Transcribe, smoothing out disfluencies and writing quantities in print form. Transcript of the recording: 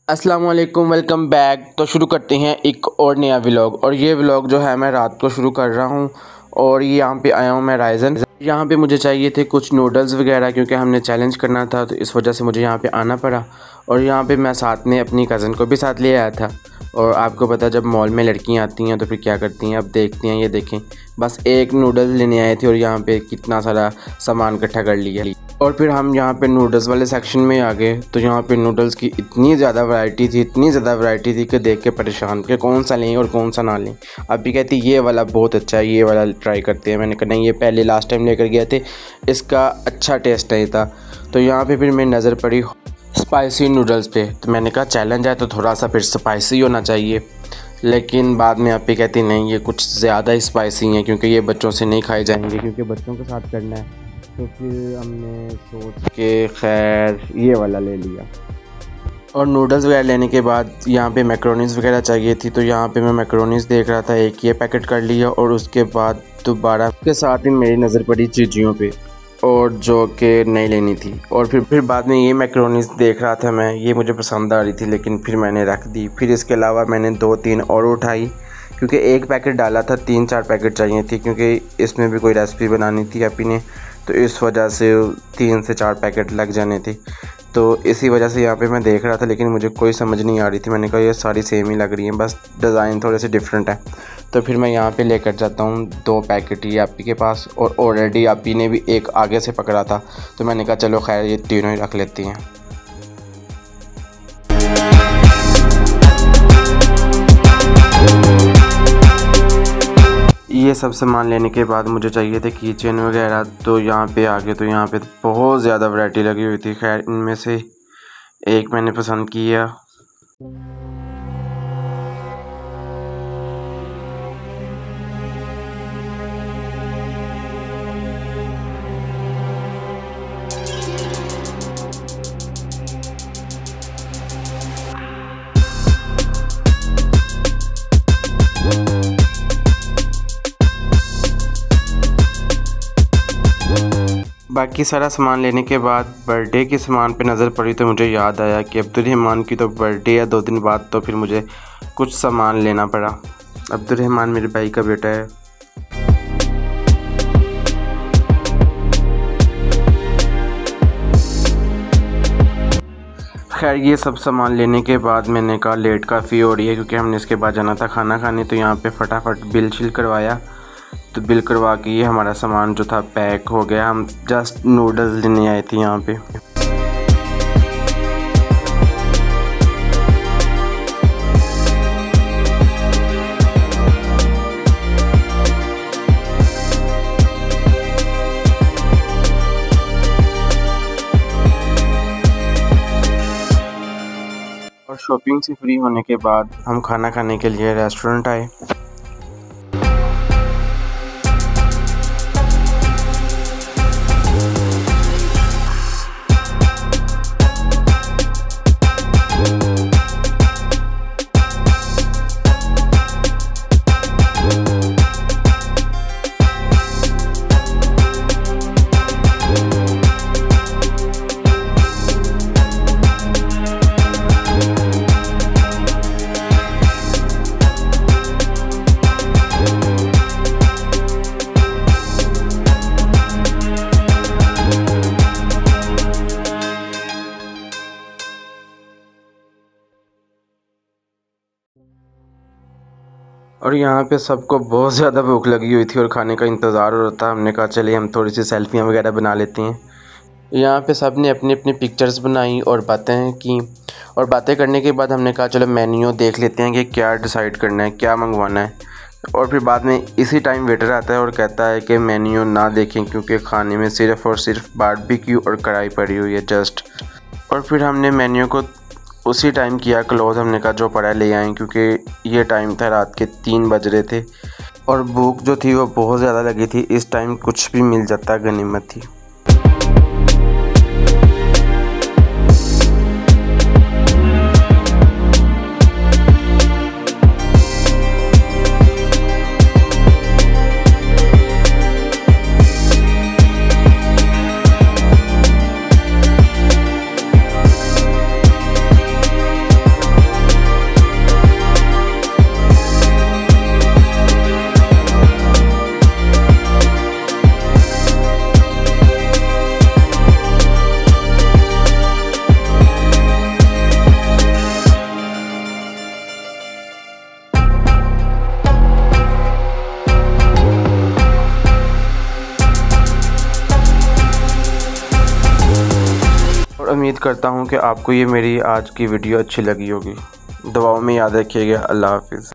अस्सलाम वालेकुम, welcome back. तो शुरू करते हैं एक और नया व्लॉग। और ये व्लॉग जो है मैं रात को शुरू कर रहा हूँ। और ये यहाँ पे आया हूँ मैं राइजन। यहाँ पे मुझे चाहिए थे कुछ नूडल्स वगैरह, क्योंकि हमने चैलेंज करना था, तो इस वजह से मुझे यहाँ पे आना पड़ा। और यहाँ पे मैं साथ में अपनी कज़न को भी साथ ले आया था। और आपको पता, जब मॉल में लड़कियाँ आती हैं तो फिर क्या करती हैं, अब देखती हैं। ये देखें, बस एक नूडल्स लेने आए थे और यहाँ पे कितना सारा सामान इकट्ठा कर लिया। और फिर हम यहाँ पे नूडल्स वाले सेक्शन में आ गए, तो यहाँ पे नूडल्स की इतनी ज़्यादा वैरायटी थी कि देख के परेशान कि कौन सा लें और कौन सा ना लें। अब भी कहती ये वाला बहुत अच्छा है, ये वाला ट्राई करते हैं। मैंने कहा नहीं, ये पहले लास्ट टाइम लेकर गए थे, इसका अच्छा टेस्ट नहीं था। तो यहाँ पे फिर मेरी नज़र पड़ी स्पाइसी नूडल्स पे, तो मैंने कहा चैलेंज है तो थोड़ा सा फिर स्पाइसी होना चाहिए। लेकिन बाद में आप भी कहती नहीं, ये कुछ ज़्यादा ही स्पाइसी हैं, क्योंकि ये बच्चों से नहीं खाए जाएंगे, क्योंकि बच्चों के साथ करना है। तो फिर हमने सोच के खैर ये वाला ले लिया। और नूडल्स वगैरह लेने के बाद यहाँ पे मैक्रोनीज़ वगैरह चाहिए थी, तो यहाँ पे मैं मैक्रोनीज़ देख रहा था, एक ये पैकेट कर लिया। और उसके बाद दोबारा के साथ ही मेरी नज़र पड़ी चीज़ियों पे, और जो कि नहीं लेनी थी। और फिर बाद में ये मैक्रोनीज़ देख रहा था मैं, ये मुझे पसंद आ रही थी, लेकिन फिर मैंने रख दी। फिर इसके अलावा मैंने 2-3 और उठाई, क्योंकि एक पैकेट डाला था, 3-4 पैकेट चाहिए थी, क्योंकि इसमें भी कोई रेसिपी बनानी थी अपनी ने, तो इस वजह से 3 से 4 पैकेट लग जाने थे। तो इसी वजह से यहाँ पे मैं देख रहा था, लेकिन मुझे कोई समझ नहीं आ रही थी। मैंने कहा ये सारी सेम ही लग रही हैं, बस डिज़ाइन थोड़े से डिफरेंट है। तो फिर मैं यहाँ पे लेकर जाता हूँ 2 पैकेट ही आपी के पास, और ऑलरेडी आपी ने भी एक आगे से पकड़ा था, तो मैंने कहा चलो खैर ये तीनों ही रख लेती हैं। ये सब सामान लेने के बाद मुझे चाहिए थे की चेन वगैरह, तो यहाँ पे आ गए। तो यहाँ पे बहुत ज़्यादा वैरायटी लगी हुई थी। खैर इनमें से एक मैंने पसंद किया। बाकी सारा सामान लेने के बाद बर्थडे के सामान पे नज़र पड़ी, तो मुझे याद आया कि अब्दुर्रहमान की तो बर्थडे है 2 दिन बाद, तो फिर मुझे कुछ सामान लेना पड़ा। अब्दुर्रहमान मेरे भाई का बेटा है। खैर ये सब सामान लेने के बाद मैंने कहा लेट काफ़ी हो रही है, क्योंकि हमने इसके बाद जाना था खाना खाने। तो यहाँ पे फटाफट बिल शिल करवाया, तो बिल करवा के ये हमारा सामान जो था पैक हो गया। हम जस्ट नूडल्स लेने आए थे यहाँ पे। और शॉपिंग से फ्री होने के बाद हम खाना खाने के लिए रेस्टोरेंट आए। और यहाँ पे सबको बहुत ज़्यादा भूख लगी हुई थी और खाने का इंतज़ार हो रहा था। हमने कहा चलिए हम थोड़ी सी सेल्फियाँ वगैरह बना लेते हैं। यहाँ पे सब ने अपनी अपनी पिक्चर्स बनाई और बातें की, और बातें करने के बाद हमने कहा चलो मेन्यू देख लेते हैं कि क्या डिसाइड करना है, क्या मंगवाना है। और फिर बाद में इसी टाइम वेटर आता है और कहता है कि मेन्यू ना देखें, क्योंकि खाने में सिर्फ़ और सिर्फ बारबेक्यू और कढ़ाई पड़ी हुई है जस्ट। और फिर हमने मेन्यू को उसी टाइम किया क्लोज़। हमने कहा जो पड़ा ले आएँ, क्योंकि ये टाइम था रात के 3 बज रहे थे, और भूख जो थी वो बहुत ज़्यादा लगी थी। इस टाइम कुछ भी मिल जाता गनीमत थी। और उम्मीद करता हूँ कि आपको ये मेरी आज की वीडियो अच्छी लगी होगी। दुआओं में याद रखिएगा। अल्लाह हाफिज़।